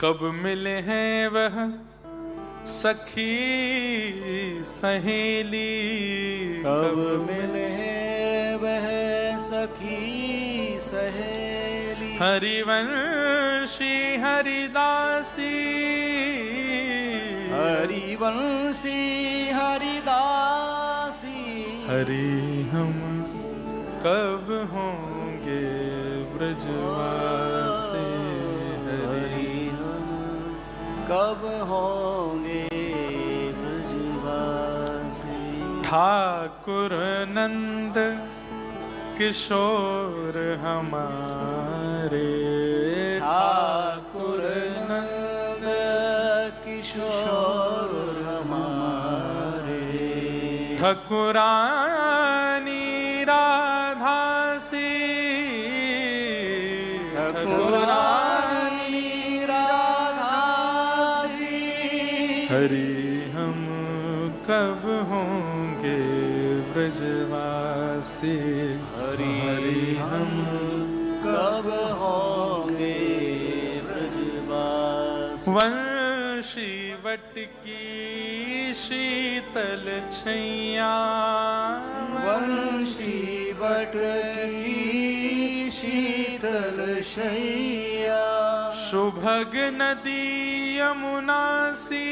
कब मिले हैं वह सखी सहेली, कब मिले हैं वह सखी सहेली। हरिवंशी हरिदासी, हरिवंशी हरिदासी। हरि हम कब होंगे ब्रजवासी, हरि हम कब होंगे ब्रजवासी। ठाकुर नंद किशोर हमारे, ठाकुर नंद किशोर हमारे। ठकुरानी राधासी, ठकुरानी राधासी। हरि हम कब होंगे ब्रजवासी, हरि हम कब होंगे ब्रजवासी। वंशी वट की शीतल छैया, वंशी वट की शीतल शैया। सुभग नदी यमुना सी,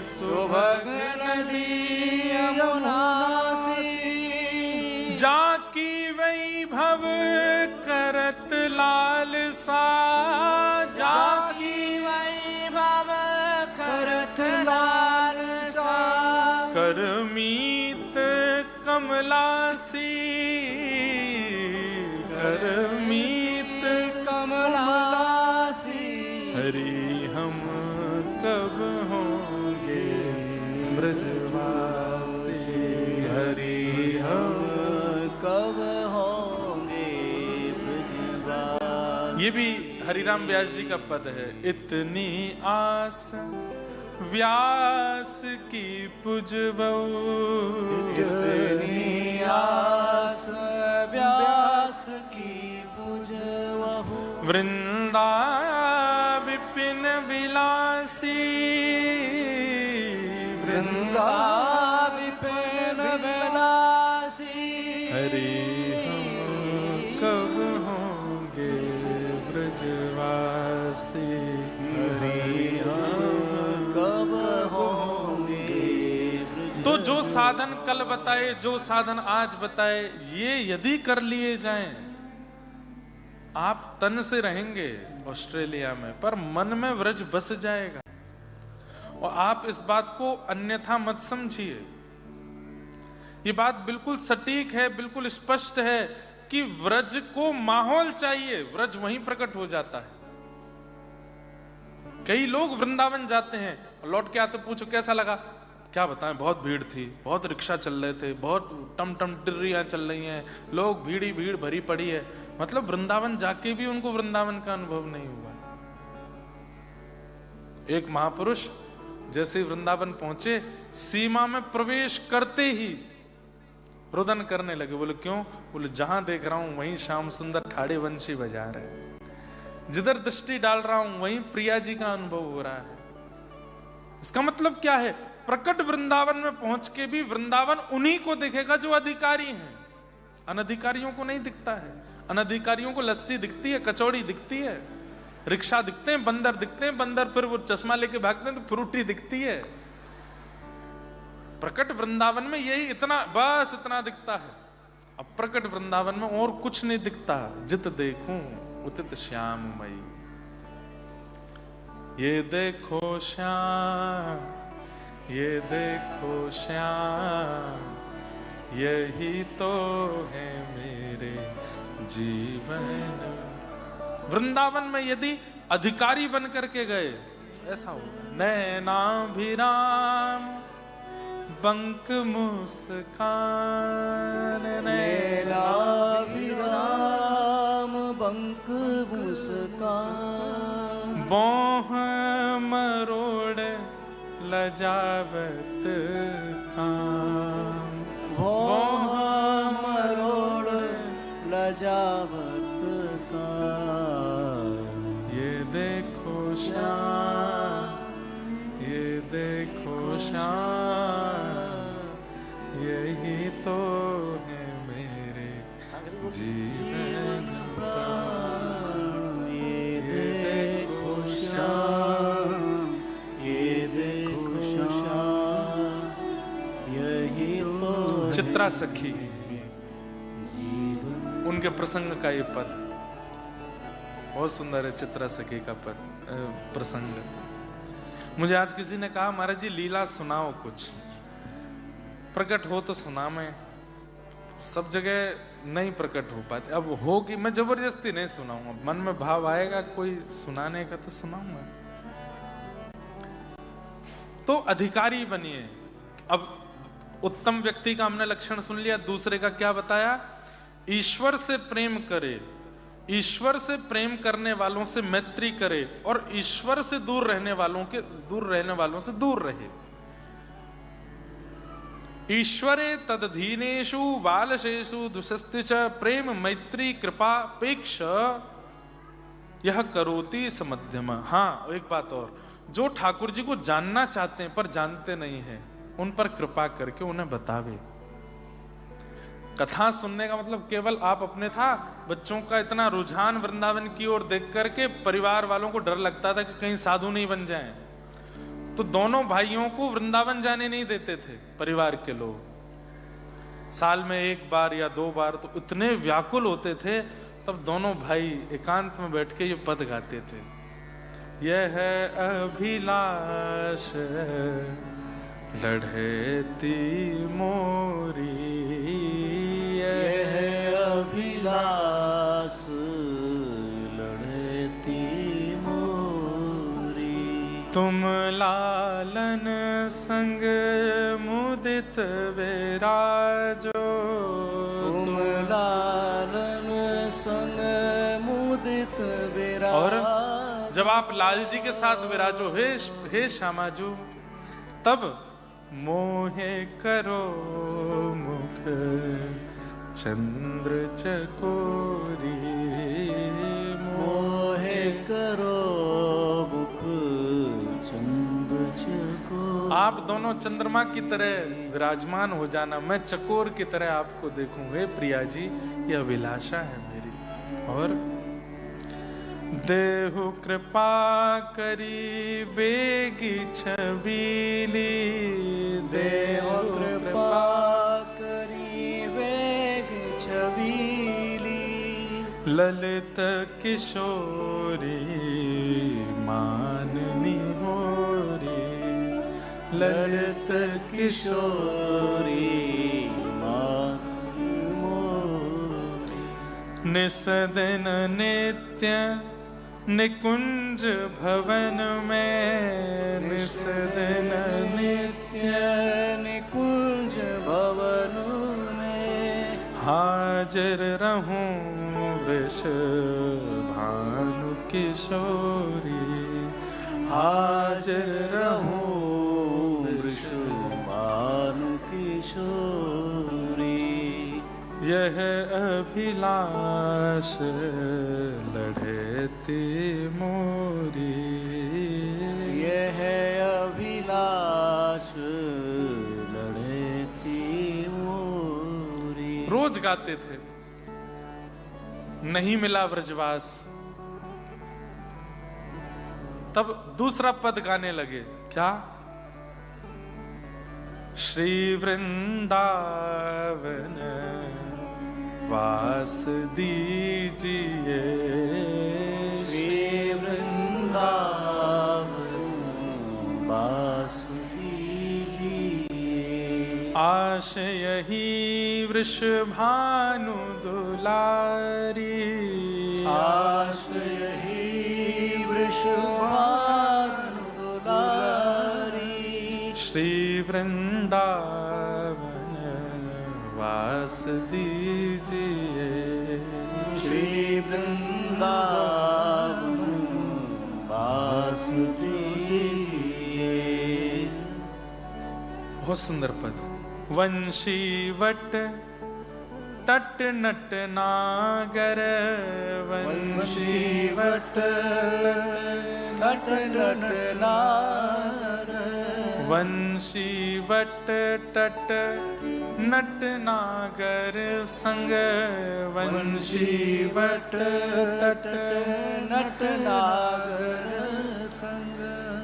सुभग नदी यमुना सी। जाकी वैभव करत लालसा, जाकी वैभव करत लालसा। करमीत कमलासी, करमीत कमलासी। हरि हम कब होंगे ब्रजवासी, हरि हम कब होंगे ब्रजवासी। ये भी हरिराम व्यास जी का पद है। इतनी आस व्यास की पुजबऊ, इतनी आस व्यास की पुजबहु। वृंदा विपिन विलासी, वृंदा विपिन विलासी। हरि हम कब होंगे ब्रजवासी, हरि हम कब होंगे ब्रजवासी। तो जो साधन कल बताए, जो साधन आज बताए, ये यदि कर लिए जाएं, आप तन से रहेंगे ऑस्ट्रेलिया में, पर मन में व्रज बस जाएगा। और आप इस बात को अन्यथा मत समझिए। ये बात बिल्कुल सटीक है, बिल्कुल स्पष्ट है कि व्रज को माहौल चाहिए, व्रज वहीं प्रकट हो जाता है। कई लोग वृंदावन जाते हैं, लौट के आते पूछो कैसा लगा, क्या बताएं, बहुत भीड़ थी, बहुत रिक्शा चल रहे थे, बहुत टम टम टिर्रियां चल रही हैं, लोग भीड़ ही भीड़ भरी पड़ी है। मतलब वृंदावन जाके भी उनको वृंदावन का अनुभव नहीं हुआ। एक महापुरुष जैसे वृंदावन पहुंचे, सीमा में प्रवेश करते ही रुदन करने लगे। बोले क्यों? बोले जहां देख रहा हूं वहीं श्याम सुंदर ठाड़े वंशी बजा रहे, जिधर दृष्टि डाल रहा हूं वहीं प्रिया जी का अनुभव हो रहा है। इसका मतलब क्या है? प्रकट वृंदावन में पहुंच के भी वृंदावन उन्हीं को दिखेगा जो अधिकारी हैं, अनधिकारियों को नहीं दिखता है। अनधिकारियों को लस्सी दिखती है, कचौड़ी दिखती है, रिक्शा दिखते हैं, बंदर दिखते हैं, बंदर फिर वो चश्मा लेके भागते हैं तो फ्रूटी दिखती है। प्रकट वृंदावन में यही इतना, बस इतना दिखता है। अब प्रकट वृंदावन में और कुछ नहीं दिखता। जित देखूं उतित श्याममयी, ये देखो श्याम, ये देखो श्याम, यही तो है मेरे जीवन। वृंदावन में यदि अधिकारी बन करके गए, ऐसा होगा। नैनाभिराम बंक मुस्कान, नैनाभिराम बंक मुस्कान। बोह मरोड़ लजावत काम, बोह मरोड़ लजावत काम। ये श्याम ये देखो श्याम यही तो है मेरे जीवन प्राण। ये देखो श्याम ये देखो श्याम यही तो चित्रा सखी उनके प्रसंग का ये पद बहुत सुंदर है। चित्रा सखी का पद प्रसंग। मुझे आज किसी ने कहा महाराज जी लीला सुनाओ, कुछ प्रकट हो तो सुना। मैं सब जगह नहीं प्रकट हो पाते, अब होगी मैं जबरदस्ती नहीं सुनाऊंगा। मन में भाव आएगा कोई सुनाने का तो सुनाऊंगा। तो अधिकारी बनिए। अब उत्तम व्यक्ति का हमने लक्षण सुन लिया, दूसरे का क्या बताया? ईश्वर से प्रेम करे, ईश्वर से प्रेम करने वालों से मैत्री करे और ईश्वर से दूर रहने वालों से दूर रहे। ईश्वरे तदधीनेषु बालशेषु दुषस्ति च प्रेम मैत्री कृपापेक्ष यह करोति समध्यम। हाँ, एक बात और, जो ठाकुर जी को जानना चाहते हैं पर जानते नहीं है, उन पर कृपा करके उन्हें बतावे। कथा सुनने का मतलब केवल आप अपने था, बच्चों का इतना रुझान वृंदावन की ओर देख करके परिवार वालों को डर लगता था कि कहीं साधु नहीं बन जाएं, तो दोनों भाइयों को वृंदावन जाने नहीं देते थे परिवार के लोग। साल में एक बार या 2 बार तो इतने व्याकुल होते थे, तब दोनों भाई एकांत में बैठ के ये पद गाते थे। यह है अभिलाष लढ़ेती मोरी, यह अभिलाष लढ़ेती मोरी। तुम लालन संग मुदित विराजो, तुम लालन संग मुदित विराजो। और जब आप लाल जी के साथ विराजो हे श्यामाजू, तब मोहे करो मुख चंद्र चकोरी, मोहे करो मुख चंद्र चकोरी। आप दोनों चंद्रमा की तरह विराजमान हो जाना, मैं चकोर की तरह आपको देखूं। हे प्रिया जी, यह अभिलाषा है मेरी। और देहु कृपा करी बेगी छबीली, देहु कृपा करी बेगी छबीली। ललित किशोरी माननी होरी, ललित किशोरी माननी होरी। निसदन नित्य निकुंज भवन में, निसदन नित्य निकुंज भवन में। हाजिर रहूं वृष भानु किशोरी, हाजिर रहूं वृष भानु किशोरी। यह अभिलाष लढ़ेती मोरी, यह अभिलाष लढ़ेती मोरी। रोज गाते थे। नहीं मिला व्रजवास, तब दूसरा पद गाने लगे। क्या? श्री वृंदावन वास दीजिए, श्री वृंदावन वास दीजिए। आश यही वृषभानु दुलारी, आश यही वृषभानु दुलारी। श्री वृंदावन वास दीजिए, श्री वृंदावन वास दीजिए। बहुत सुंदर पद। वंशीवट टट नट नागर, वंशीवट नट नार वंशी वट तट नट नागर संग वंशी वट तट नट नागर संग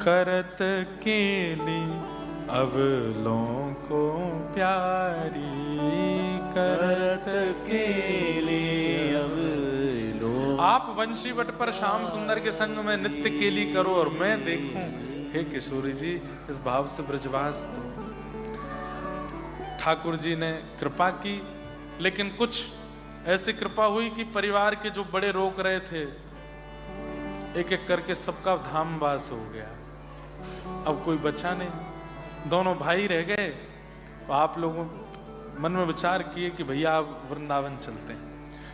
करत केली अवलों को प्यारी करत केली अवलों। आप वंशीवट पर श्याम सुंदर के संग में नित्य केली करो और मैं देखूं। हे किशोरी जी, इस भाव से ब्रजवास तो ठाकुर जी ने कृपा की, लेकिन कुछ ऐसी कृपा हुई कि परिवार के जो बड़े रोक रहे थे, एक एक करके सबका धामवास हो गया। अब कोई बचा नहीं, दोनों भाई रह गए। तो आप लोगों मन में विचार किए कि भैया आप वृंदावन चलते हैं,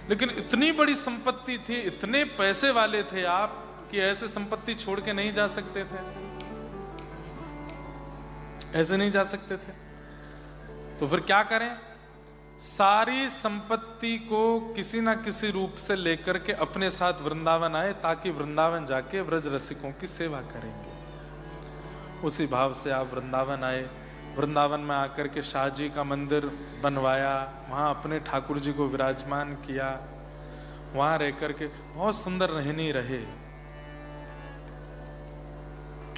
लेकिन इतनी बड़ी संपत्ति थी, इतने पैसे वाले थे आप कि ऐसे संपत्ति छोड़ के नहीं जा सकते थे, ऐसे नहीं जा सकते थे। तो फिर क्या करें? सारी संपत्ति को किसी ना किसी रूप से लेकर के अपने साथ वृंदावन आए, ताकि वृंदावन जाके व्रज रसिकों की सेवा करेंगे। उसी भाव से आप वृंदावन आए। वृंदावन में आकर के शाह जी का मंदिर बनवाया, वहां अपने ठाकुर जी को विराजमान किया, वहां रह करके बहुत सुंदर रहनी रहे।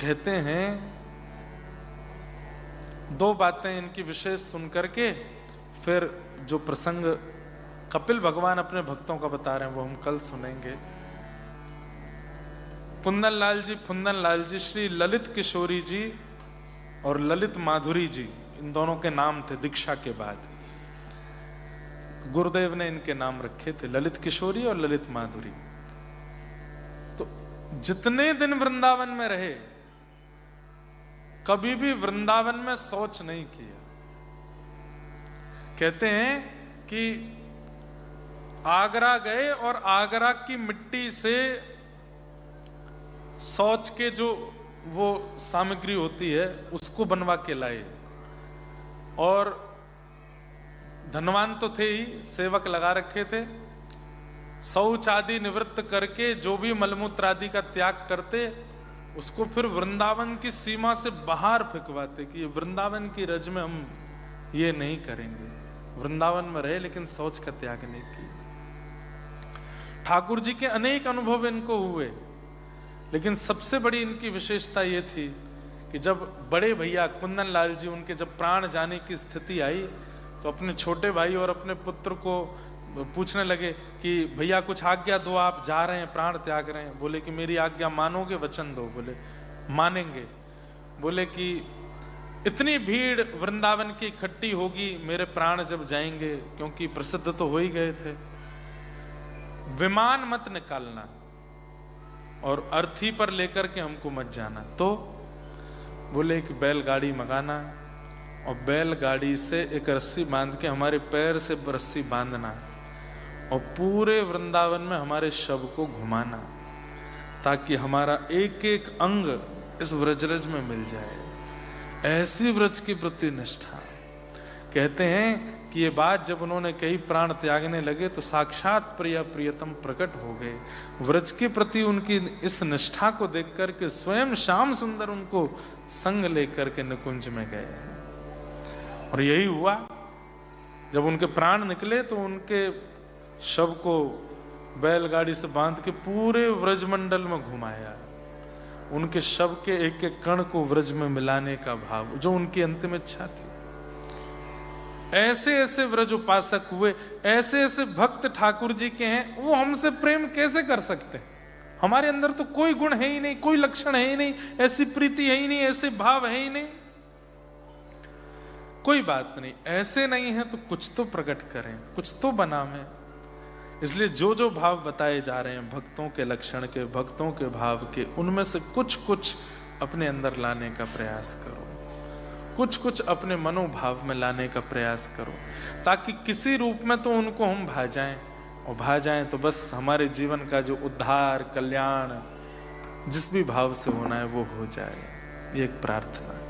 कहते हैं दो बातें इनकी विशेष सुन करके फिर जो प्रसंग कपिल भगवान अपने भक्तों का बता रहे हैं वो हम कल सुनेंगे। कुंदन लाल जी श्री ललित किशोरी जी और ललित माधुरी जी, इन दोनों के नाम थे दीक्षा के बाद। गुरुदेव ने इनके नाम रखे थे, ललित किशोरी और ललित माधुरी। तो जितने दिन वृंदावन में रहे, कभी भी वृंदावन में शौच नहीं किया। कहते हैं कि आगरा गए और आगरा की मिट्टी से शौच के जो वो सामग्री होती है उसको बनवा के लाए, और धनवान तो थे ही, सेवक लगा रखे थे। शौच आदि निवृत्त करके जो भी मलमूत्र आदि का त्याग करते, उसको फिर वृंदावन की सीमा से बाहर फेंकवाते कि वृंदावन की रज में हम ये नहीं करेंगे। वृंदावन में रहे लेकिन शौच का त्याग नहीं किया। ठाकुर जी के अनेक अनुभव इनको हुए, लेकिन सबसे बड़ी इनकी विशेषता ये थी कि जब बड़े भैया कुंदन लाल जी, उनके जब प्राण जाने की स्थिति आई, तो अपने छोटे भाई और अपने पुत्र को पूछने लगे कि भैया कुछ आज्ञा दो, आप जा रहे हैं, प्राण त्याग रहे हैं। बोले कि मेरी आज्ञा मानोगे, वचन दो। बोले मानेंगे। बोले कि इतनी भीड़ वृंदावन की इकट्ठी होगी, मेरे प्राण जब जाएंगे, क्योंकि प्रसिद्ध तो हो ही गए थे, विमान मत निकालना और अर्थी पर लेकर के हमको मत जाना। तो बोले कि बैलगाड़ी मंगाना और बैलगाड़ी से एक रस्सी बांध के हमारे पैर से रस्सी बांधना और पूरे वृंदावन में हमारे शव को घुमाना, ताकि हमारा एक एक अंग इस व्रजरज में मिल जाए। ऐसी व्रज की प्रति निष्ठा। कहते हैं कि ये बात जब उन्होंने कही, प्राण त्यागने लगे, तो साक्षात प्रिय प्रियतम प्रकट हो गए। व्रज के प्रति उनकी इस निष्ठा को देख करके स्वयं श्याम सुंदर उनको संग लेकर के निकुंज में गए। और यही हुआ, जब उनके प्राण निकले तो उनके शव को बैलगाड़ी से बांध के पूरे व्रजमंडल में घुमाया। उनके शव के एक एक कण को व्रज में मिलाने का भाव, जो उनकी अंतिम इच्छा थी। ऐसे ऐसे व्रज उपासक हुए, ऐसे ऐसे भक्त ठाकुर जी के हैं। वो हमसे प्रेम कैसे कर सकते हैं? हमारे अंदर तो कोई गुण है ही नहीं, कोई लक्षण है ही नहीं, ऐसी प्रीति है ही नहीं, ऐसे भाव है ही नहीं। कोई बात नहीं, ऐसे नहीं है तो कुछ तो प्रकट करें, कुछ तो बनावें। इसलिए जो जो भाव बताए जा रहे हैं भक्तों के लक्षण के, भक्तों के भाव के, उनमें से कुछ कुछ अपने अंदर लाने का प्रयास करो, कुछ कुछ अपने मनोभाव में लाने का प्रयास करो, ताकि किसी रूप में तो उनको हम भा जाएं, और भा जाएं तो बस हमारे जीवन का जो उद्धार, कल्याण जिस भी भाव से होना है वो हो जाए। ये एक प्रार्थना है।